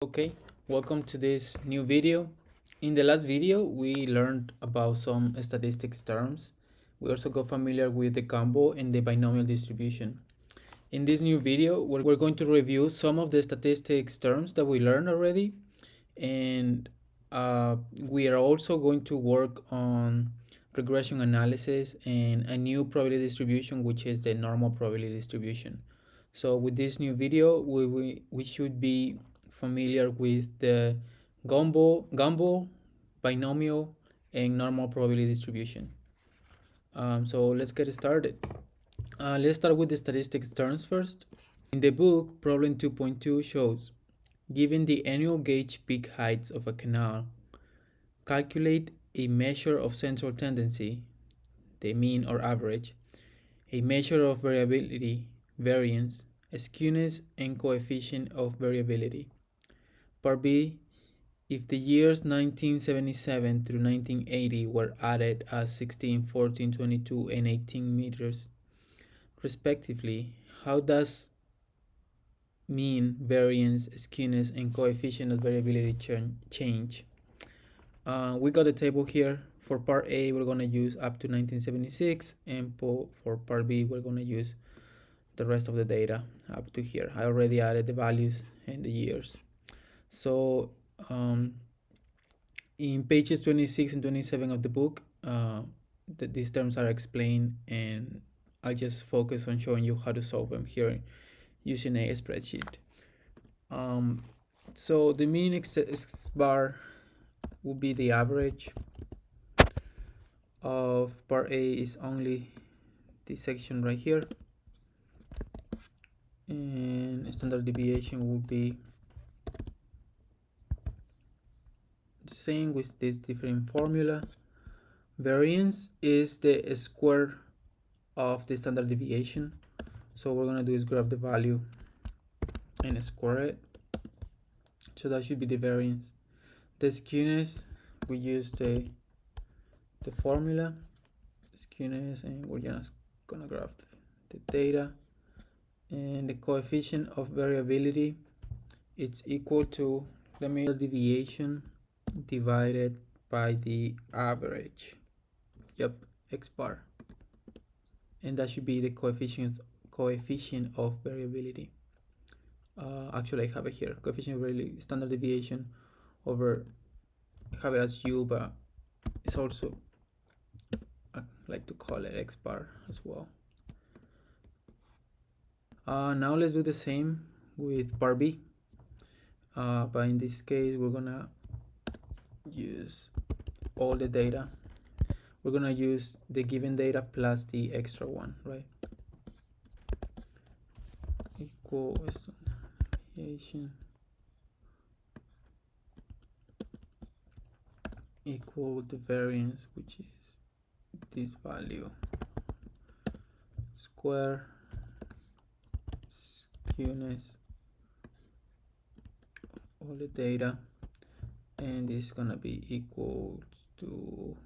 Okay, welcome to this new video. In the last video, we learned about some statistics terms. We also got familiar with the Gumbel and the binomial distribution. In this new video, we're going to review some of the statistics terms that we learned already, and we are also going to work on regression analysis and a new probability distribution, which is the normal probability distribution. So with this new video, we should be familiar with the Gumbel, binomial, and normal probability distribution. So let's get started. Let's start with the statistics terms first. In the book, problem 2.2 shows, given the annual gauge peak heights of a canal, calculate a measure of central tendency, the mean or average, a measure of variability, variance, skewness, and coefficient of variability. Part B, if the years 1977 through 1980 were added as 16, 14, 22, and 18 meters, respectively, how does mean, variance, skewness, and coefficient of variability change? We got a table here. For part A, we're going to use up to 1976, and for part B, we're going to use the rest of the data up to here. I already added the values and the years. So in pages 26 and 27 of the book, these terms are explained, and I'll just focus on showing you how to solve them here using a spreadsheet. So the mean X bar will be the average of part A is only this section right here, and standard deviation will be the same with this different formula. Variance is the square of the standard deviation, so what we're gonna do is grab the value and square it, so that should be the variance. The skewness, we use the formula skewness, and we're just gonna graph the data. And the coefficient of variability, it's equal to the mean deviation divided by the average. Yep, X bar, and that should be the coefficient of variability. Actually, I have it here, coefficient of variability, standard deviation over, I have it as U, but it's also, I like to call it X bar as well. Now let's do the same with part B, but in this case we're gonna use all the data. We're gonna use the given data plus the extra one, right? Equal deviation equal the variance, which is this value, square skewness, all the data, and it's gonna be equal to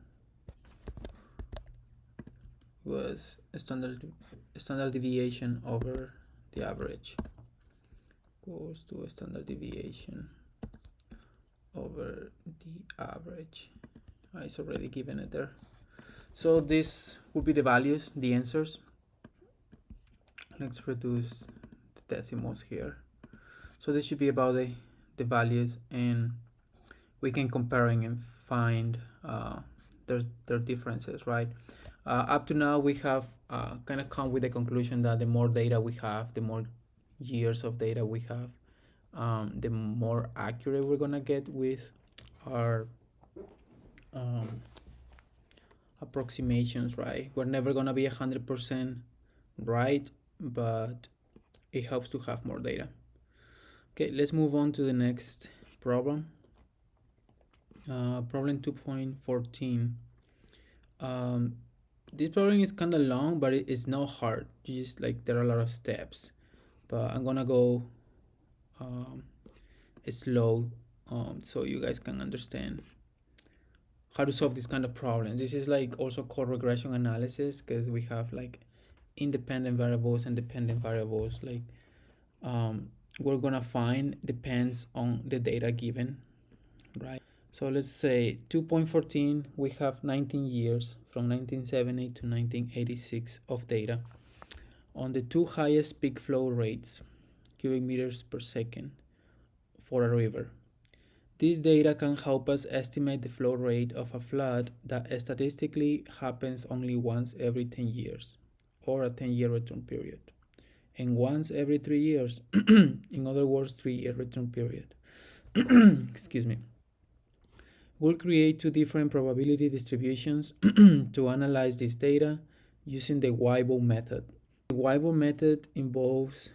was standard deviation over the average, equals to a standard deviation over the average. It's already given it there. So this would be the values, the answers. Let's reduce the decimals here. So this should be about the values, and we can comparing and find their differences, right? Up to now, we have kind of come with the conclusion that the more data we have, the more years of data we have, the more accurate we're gonna get with our approximations, right? We're never gonna be 100% right, but it helps to have more data. Okay, let's move on to the next problem. Problem 2.14. This problem is kind of long, but it's not hard. You just like, there are a lot of steps, but I'm gonna go slow so you guys can understand how to solve this kind of problem. This is like also called regression analysis, because we have like independent variables and dependent variables. Like we're gonna find depends on the data given, right? So let's say 2.14, we have 19 years from 1970 to 1986 of data on the two highest peak flow rates, cubic meters per second, for a river. This data can help us estimate the flow rate of a flood that statistically happens only once every 10 years, or a 10-year return period, and once every 3 years, in other words, 3-year return period. Excuse me. We'll create two different probability distributions to analyze this data using the Weibull method. The Weibull method involves,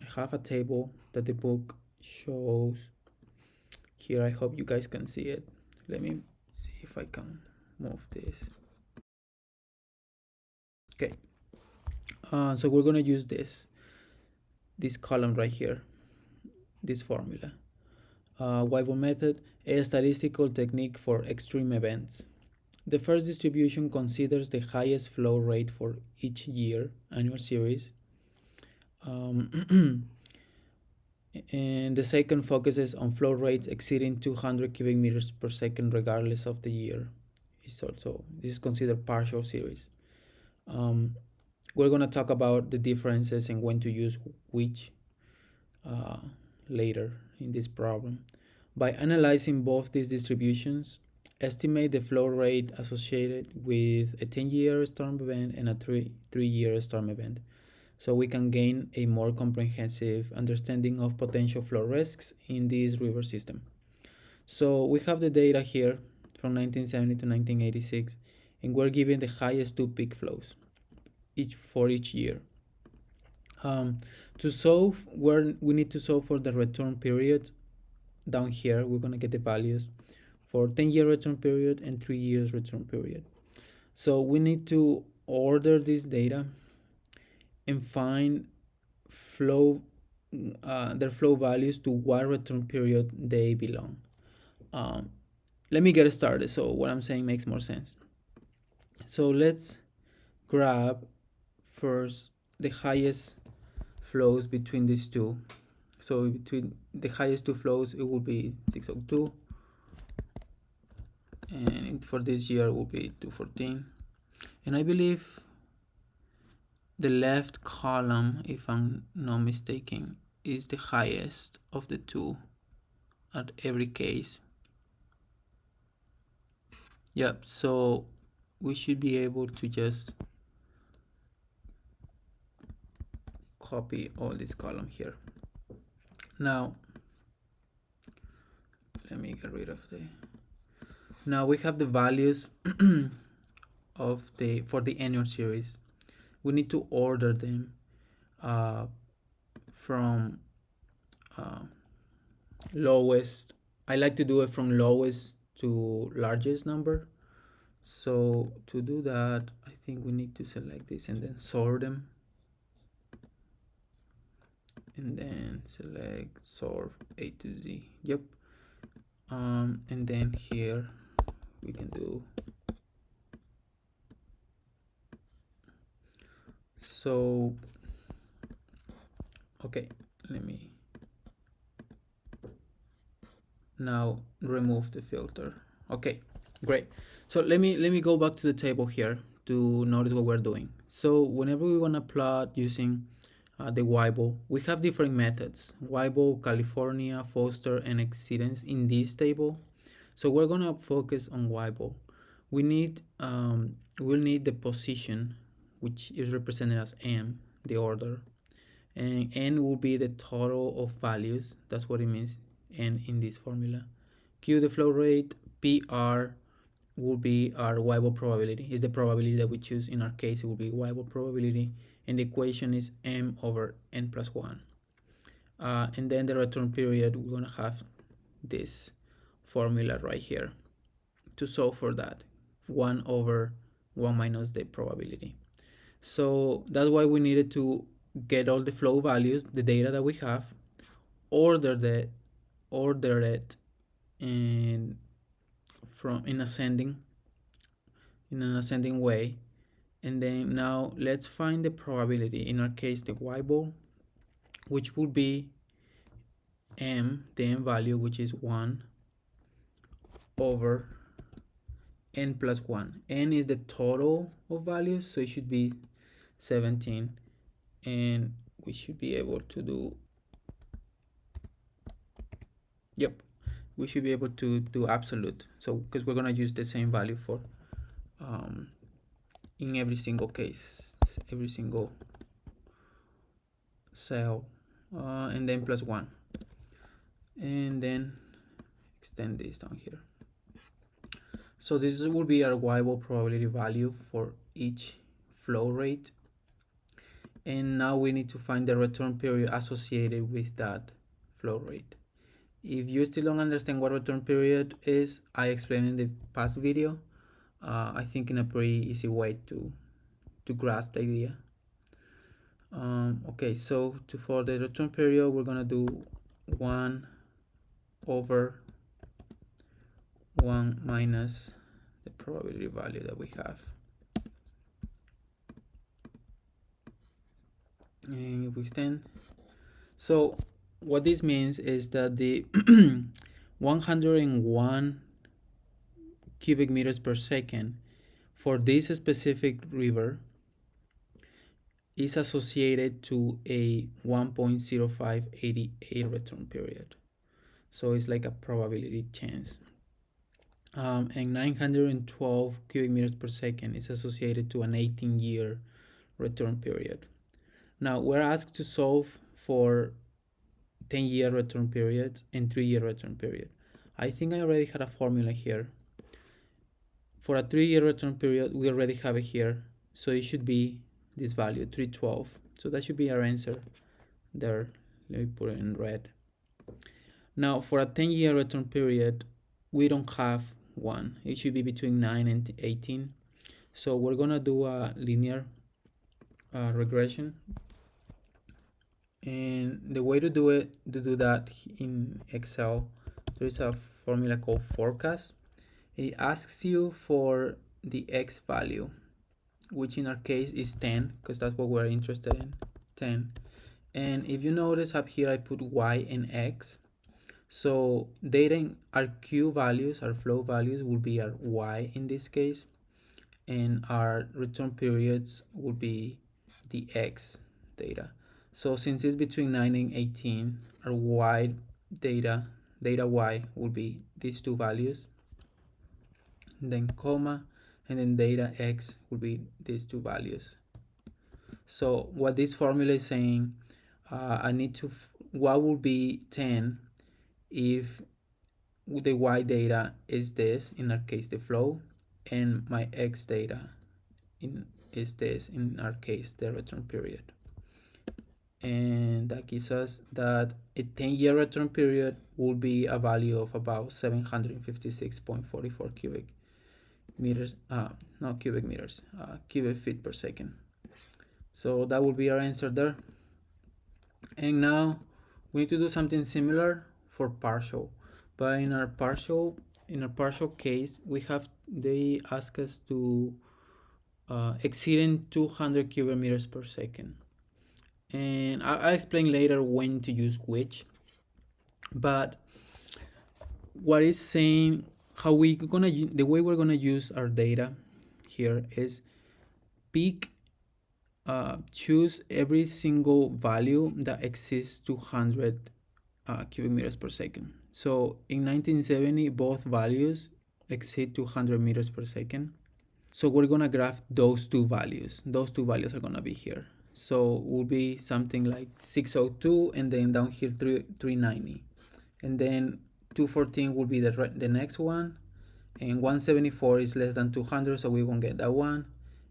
I have a table that the book shows here. I hope you guys can see it. Let me see if I can move this. Okay. So we're gonna use this column right here, this formula. Weibull method, a statistical technique for extreme events. The first distribution considers the highest flow rate for each year, annual series. And the second focuses on flow rates exceeding 200 cubic meters per second regardless of the year. This is considered partial series. We're going to talk about the differences and when to use which later in this problem. By analyzing both these distributions, estimate the flow rate associated with a 10-year storm event and a 3-year storm event, so we can gain a more comprehensive understanding of potential flow risks in this river system. So we have the data here from 1970 to 1986, and we're given the highest two peak flows for each year. To solve, we need to solve for the return period. Down here, we're going to get the values for 10-year return period and 3 years return period. So we need to order this data and find their flow values to what return period they belong. Let me get started so what I'm saying makes more sense. So let's grab first the highest flows between these two. So between the highest two flows, it will be 602, and for this year it will be 214. And I believe the left column, if I'm not mistaken, is the highest of the two at every case. Yep, so we should be able to just copy all this column here. Now, let me get rid of now we have the values for the annual series. We need to order them from lowest. I like to do it from lowest to largest number. So to do that, I think we need to select this and then sort them. And then select sort A to Z. Yep. And then here we can do so. Okay, let me now remove the filter. Okay, great. So let me go back to the table here to notice what we're doing. So whenever we want to plot using the Weibull, we have different methods: Weibull, California, Foster, and exceedence in this table. So we're gonna focus on Weibull. We'll need the position, which is represented as M, the order, and N will be the total of values. That's what it means, N in this formula. Q, the flow rate. PR will be our Weibull probability. Is the probability that we choose. In our case, it will be Weibull probability, and the equation is M over N plus 1. And then the return period, we're gonna have this formula right here to solve for that, 1 over 1 minus the probability. So that's why we needed to get all the flow values, the data that we have, order it in an ascending way, and then now let's find the probability. In our case, the Weibull, which would be m, the m value, which is 1 over n plus 1. N is the total of values, so it should be 17, and we should be able to do, yep, we should be able to do absolute. So because we're going to use the same value for in every single case, every single cell, and then plus 1, and then extend this down here. So this will be our Weibull probability value for each flow rate, and now we need to find the return period associated with that flow rate. If you still don't understand what return period is, I explained in the past video. I think in a pretty easy way to grasp the idea. Okay, so for the return period, we're gonna do 1 over 1 minus the probability value that we have. And if we extend, so what this means is that the 101 cubic meters per second for this specific river is associated to a 1.0588 return period. So it's like a probability chance. And 912 cubic meters per second is associated to an 18-year return period. Now we're asked to solve for 10-year return period and 3-year return period. I think I already had a formula here. For a 3-year return period, we already have it here. So it should be this value, 312. So that should be our answer there. Let me put it in red. Now for a 10-year return period, we don't have one. It should be between 9 and 18. So we're gonna do a linear regression. And the way to do that in Excel, there's a formula called forecast. It asks you for the X value, which in our case is 10, because that's what we're interested in, 10. And if you notice up here, I put Y and X. So data in our Q values, our flow values, will be our Y in this case, and our return periods will be the X data. So since it's between 9 and 18, our Y data Y will be these two values, and then comma, and then data X will be these two values. So what this formula is saying, I need to, what will be 10 if the Y data is this, in our case the flow, and my X data is this, in our case the return period. And that gives us that a 10-year return period will be a value of about 756.44 cubic meters, not cubic meters, cubic feet per second. So that will be our answer there. And now we need to do something similar for partial, but in our partial case, they ask us to exceeding 200 cubic meters per second, and I'll explain later when to use which. But what is saying, how we gonna, the way we're gonna use our data here is pick, choose every single value that exceeds 200 cubic meters per second. So in 1970, both values exceed 200 meters per second. So we're gonna graph those two values. Those two values are gonna be here. So will be something like 602, and then down here 390, and then 214 will be the next one, and 174 is less than 200, so we won't get that one,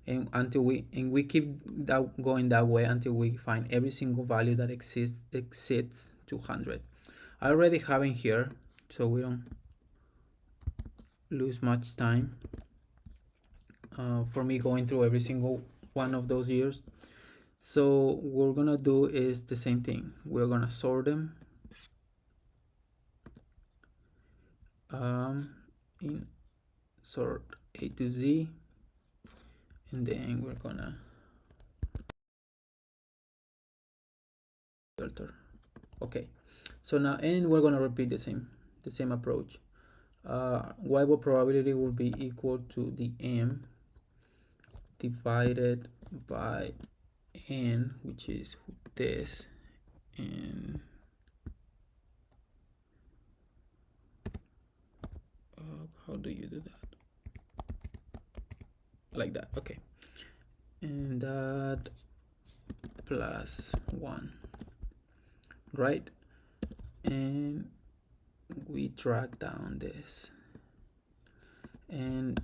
and until we keep that going that way until we find every single value that exceeds 200. I already have it here, so we don't lose much time for me going through every single one of those years. So what we're gonna do is the same thing. We're gonna sort them in sort A to Z, and then we're gonna filter. Okay, so now, and we're gonna repeat the same approach. Weibull probability will be equal to the m divided by n, which is this, and how do you do that? Like that, okay. And that plus 1, right? And we drag down this and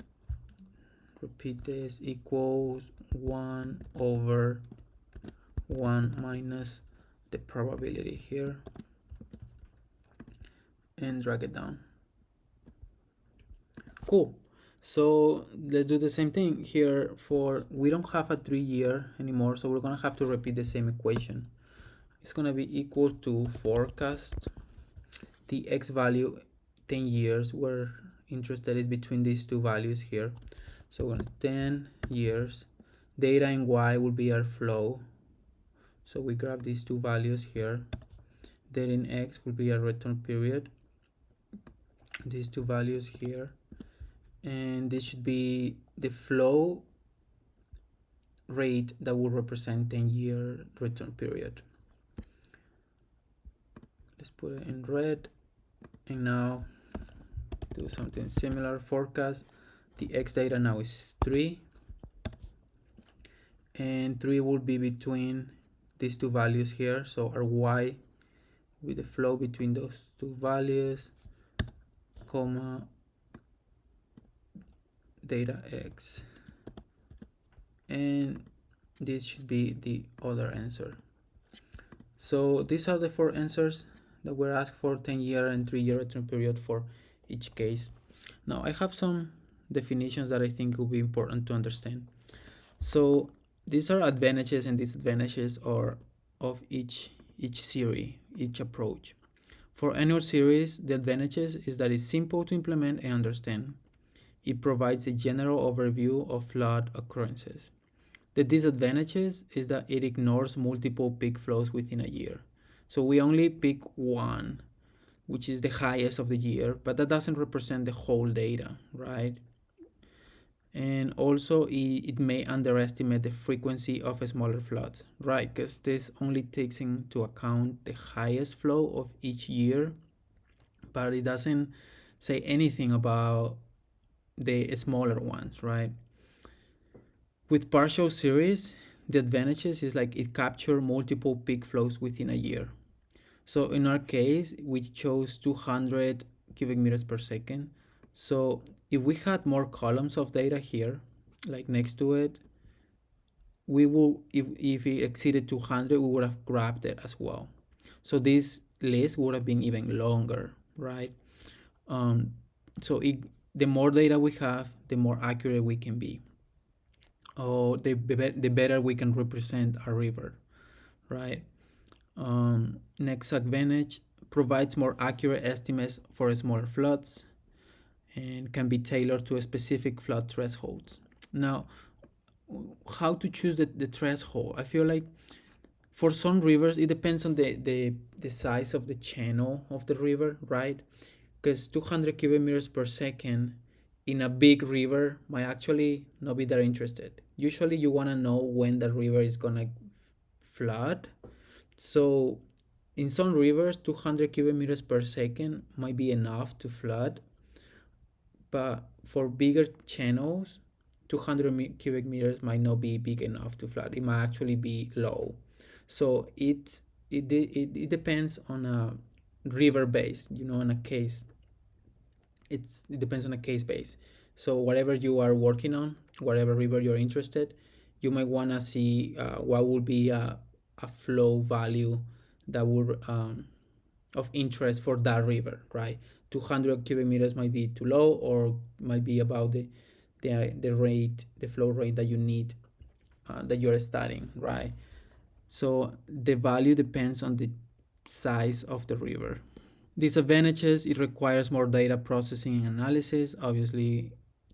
repeat this equals 1 over 1 minus the probability here, and drag it down. Cool. So let's do the same thing here. For we don't have a 3-year anymore, so we're gonna have to repeat the same equation. It's gonna be equal to forecast. The x value 10 years, we're interested is between these two values here. So we're 10 years. Data in y will be our flow. So we grab these two values here. Data in x will be our return period. These two values here. And this should be the flow rate that will represent 10-year return period. Let's put it in red. And now do something similar. Forecast. The x data now is 3. And 3 will be between these two values here. So our y with the flow between those two values, comma, data x. And this should be the other answer. So these are the 4 answers that were asked for 10-year and 3-year return period for each case. Now I have some definitions that I think will be important to understand. So these are advantages and disadvantages of each series, each approach. For annual series, the advantages is that it's simple to implement and understand. It provides a general overview of flood occurrences. The disadvantages is that it ignores multiple peak flows within a year. So we only pick one, which is the highest of the year, but that doesn't represent the whole data, right? And also it may underestimate the frequency of smaller floods, right? Because this only takes into account the highest flow of each year, but it doesn't say anything about the smaller ones, right? With partial series, the advantages is like it captures multiple peak flows within a year. So in our case, we chose 200 cubic meters per second. So if we had more columns of data here, like next to it, we will, if it exceeded 200, we would have grabbed it as well. So this list would have been even longer, right? So the more data we have, the more accurate we can be. Oh, the better we can represent a river, right? Next advantage, provides more accurate estimates for smaller floods and can be tailored to a specific flood thresholds. Now, how to choose the threshold? I feel like for some rivers, it depends on the size of the channel of the river, right? Because 200 cubic meters per second in a big river might actually not be that interested. Usually you want to know when the river is going to flood. So in some rivers, 200 cubic meters per second might be enough to flood. But for bigger channels, 200 cubic meters might not be big enough to flood. It might actually be low. So it depends on a river base, on a case. It depends on a case base. So whatever you are working on, whatever river you're interested, you might want to see what would be a flow value that would of interest for that river, right? 200 cubic meters might be too low, or might be about the flow rate that you need, that you're studying, right? So the value depends on the size of the river. Disadvantages, it requires more data processing and analysis. Obviously,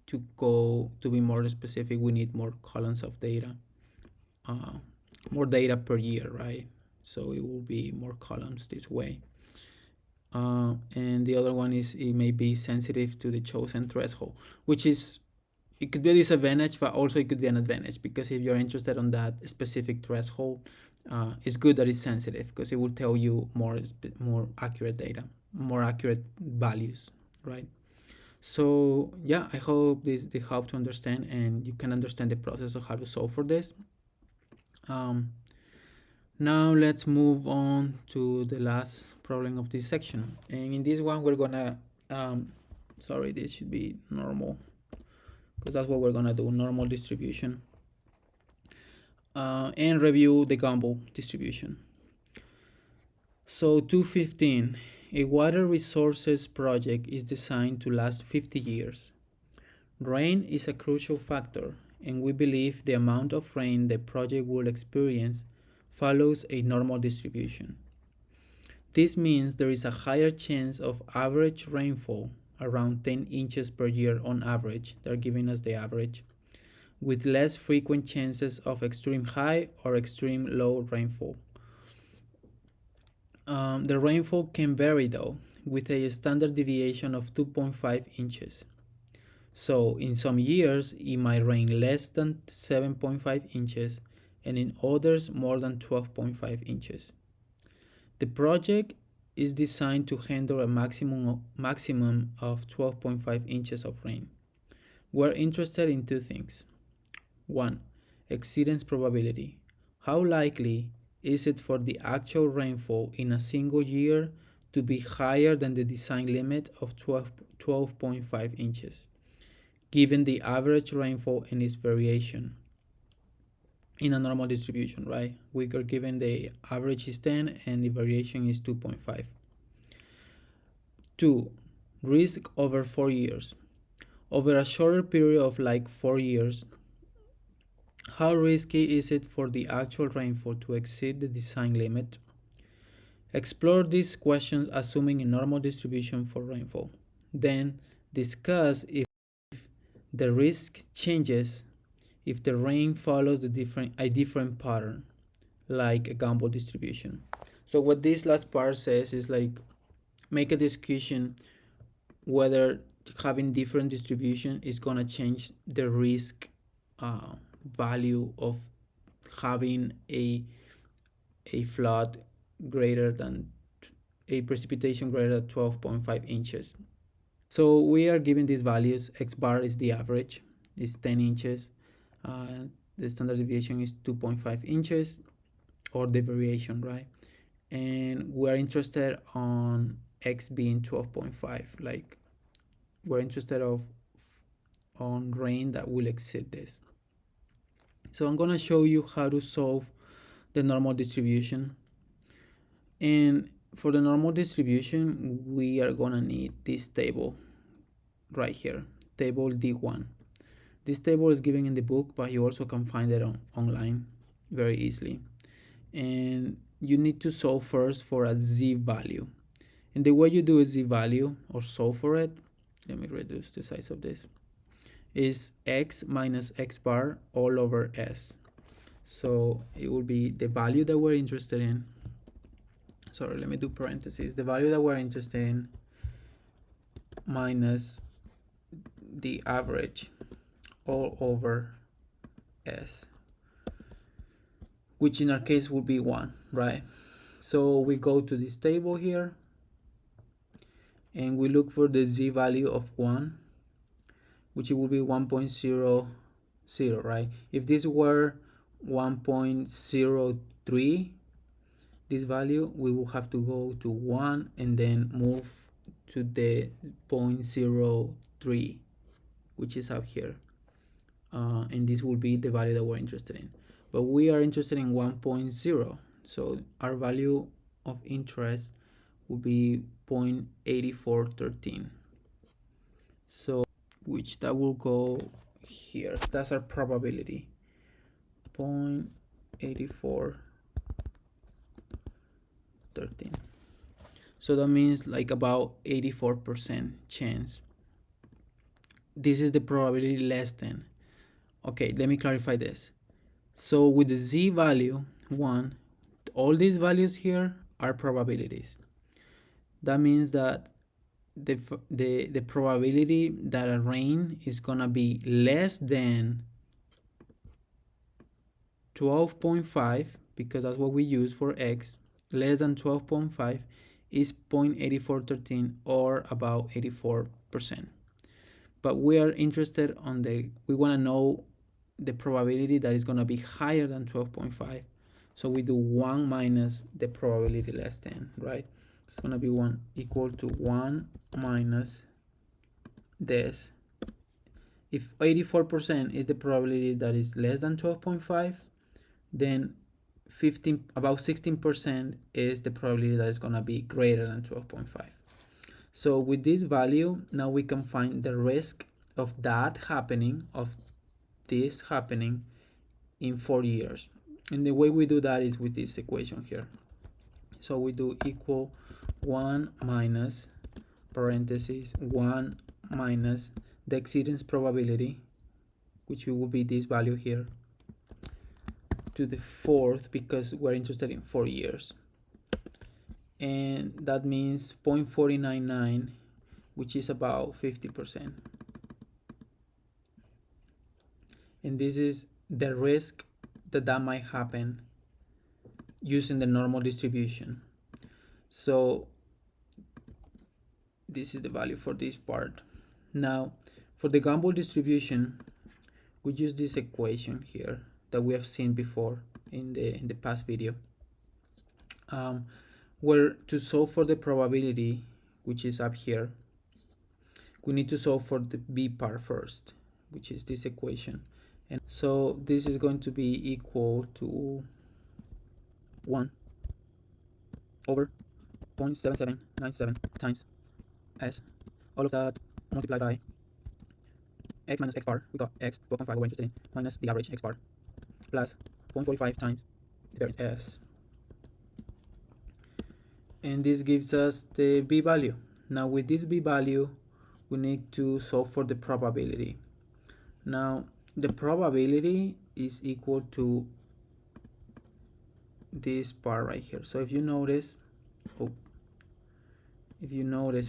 to be more specific, we need more columns of data, more data per year, right? so it will be more columns this way. And the other one is it may be sensitive to the chosen threshold, which is, it could be a disadvantage, but also it could be an advantage, because if you're interested on that specific threshold, it's good that it's sensitive, because it will tell you more accurate data, more accurate values, right? So yeah, I hope this helped to understand, and you can understand the process of how to solve for this. Now let's move on to the last problem of this section, and in this one we're gonna sorry, this should be normal, because that's what we're gonna do, normal distribution, and review the Gumbel distribution. So 215, a water resources project is designed to last 50 years. Rain is a crucial factor, and we believe the amount of rain the project will experience follows a normal distribution. This means there is a higher chance of average rainfall, around 10 inches per year on average, they're giving us the average, with less frequent chances of extreme high or extreme low rainfall. The rainfall can vary though, with a standard deviation of 2.5 inches. So in some years, it might rain less than 7.5 inches, and in others more than 12.5 inches. The project is designed to handle a maximum of 12.5 inches of rain. We're interested in two things. One, exceedance probability. How likely is it for the actual rainfall in a single year to be higher than the design limit of 12.5 inches, given the average rainfall and its variation in a normal distribution, right? We are given the average is 10 and the variation is 2.5. 2. Risk over 4 years. Over a shorter period of like 4 years, how risky is it for the actual rainfall to exceed the design limit? Explore these questions assuming a normal distribution for rainfall. Then discuss if the risk changes if the rain follows a different pattern, like a Gumbel distribution. So what this last part says is like, make a discussion whether having different distribution is gonna change the risk value of having a flood greater than a precipitation greater than 12.5 inches. So we are given these values. X bar is the average, is 10 inches. The standard deviation is 2.5 inches, or the variation, right? And we're interested on X being 12.5, like we're interested on rain that will exceed this. So I'm gonna show you how to solve the normal distribution. And for the normal distribution, we are gonna need this table right here, table D1. This table is given in the book, but you also can find it online very easily. And you need to solve first for a z value. And the way you do a z value or solve for it, let me reduce the size of this, is x minus x bar all over s. So it will be the value that we're interested in. Sorry, let me do parentheses. The value that we're interested in minus the average all over s, which in our case would be 1, right? So we go to this table here and we look for the z value of 1, which will be 1.00, right? If this were 1.03, this value, we will have to go to 1 and then move to the 0.03, which is up here. And this will be the value that we're interested in. But we are interested in 1.0, so our value of interest will be 0.8413. So, which that will go here. That's our probability, 0.8413. So that means like about 84% chance. This is the probability less than. Okay, let me clarify this. So with the z value 1, all these values here are probabilities. That means that the probability that a rain is gonna be less than 12.5, because that's what we use for x, less than 12.5 is 0.8413, or about 84%. But we are interested on we want to know the probability that is going to be higher than 12.5. So we do 1 minus the probability less than, right? It's going to be 1 equal to 1 minus this. If 84% is the probability that is less than 12.5, then about 16% is the probability that is going to be greater than 12.5. So with this value, now we can find the risk of that happening, of this happening in 4 years. And the way we do that is with this equation here. So we do equal 1 minus parentheses 1 minus the exceedance probability, which will be this value here, to the fourth, because we're interested in 4 years. And that means 0.499, which is about 50%. And this is the risk that might happen using the normal distribution. So this is the value for this part. Now for the Gumbel distribution, we use this equation here that we have seen before in the past video, where to solve for the probability, which is up here, we need to solve for the b part first, which is this equation. And so this is going to be equal to 1 over 0.7797 times s, all of that multiplied by x minus x bar, we got x 12.5 we're interested in, minus the average x bar, plus 0.45 times the variance s. And this gives us the b value. Now with this b value, we need to solve for the probability. Now the probability is equal to this part right here. So if you notice,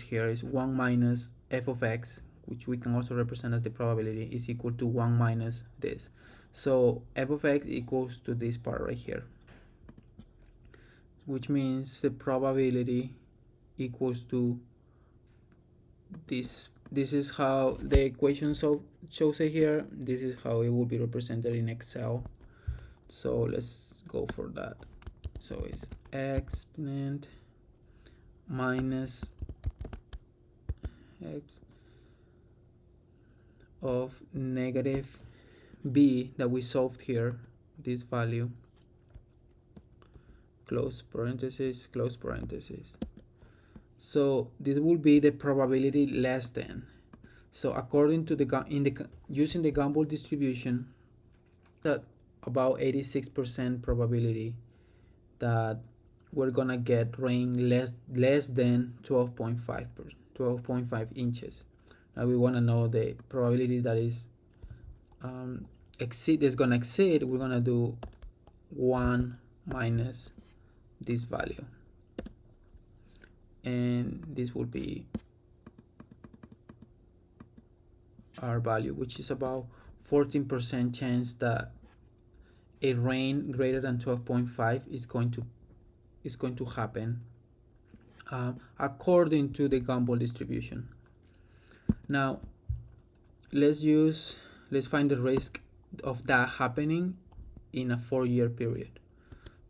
here is 1 minus f of x, which we can also represent as the probability, is equal to 1 minus this. So f of x equals to this part right here, which means the probability equals to this. This is how the equation shows it here. This is how it will be represented in Excel. So let's go for that. So it's exponent minus x of negative b that we solved here, this value, close parenthesis, close parenthesis. So this will be the probability less than. So according to using the Gumbel distribution, that about 86% probability that we're gonna get rain less than 12.5 inches. Now we want to know the probability that is gonna exceed. We're gonna do 1 minus this value, and this will be our value, which is about 14% chance that a rain greater than 12.5 is going to happen, according to the Gumbel distribution. Now let's find the risk of that happening in a 4-year period.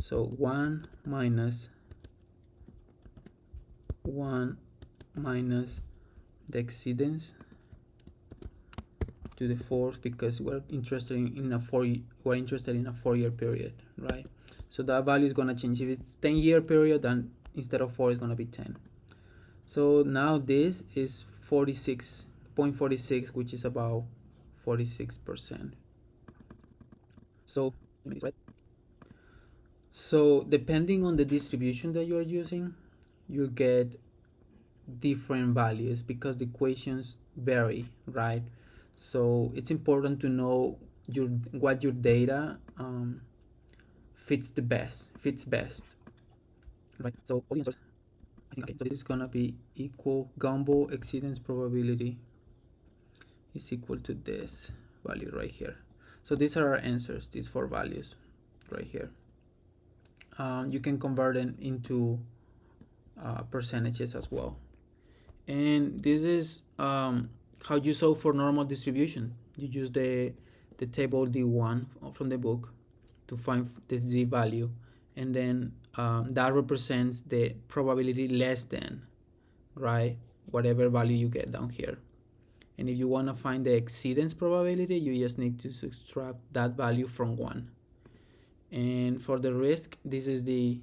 So 1 minus the exceedance to the fourth, because we're interested in a 4-year period, right? So that value is going to change. If it's 10-year period, then instead of 4, it's going to be 10. So now this is 46.46, which is about 46%. So right. So depending on the distribution that you are using, you'll get different values because the equations vary, right? So it's important to know what your data fits best, right? So all the answers, I think, okay, so this is gonna be equal Gumbel exceedance probability is equal to this value right here. So these are our answers, these four values right here. You can convert them into percentages as well. And this is how you solve for normal distribution. You use the table D1 from the book to find the Z value, and then that represents the probability less than, right, whatever value you get down here. And if you want to find the exceedance probability, you just need to subtract that value from 1. And for the risk, this is the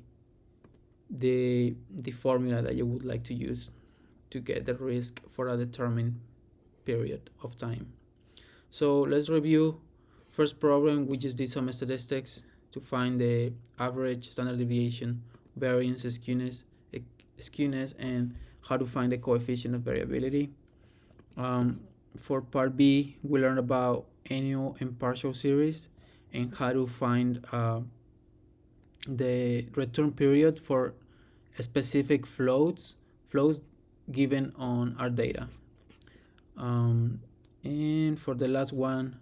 formula that you would like to use to get the risk for a determined period of time. So let's review first problem. We just did some statistics to find the average, standard deviation, variance, skewness, and how to find the coefficient of variability. For part B, we learned about annual and partial series and how to find the return period for specific flows given on our data. And for the last one,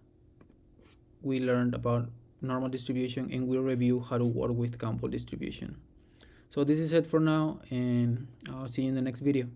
we learned about normal distribution, and we'll review how to work with Gumbel distribution. So this is it for now, and I'll see you in the next video.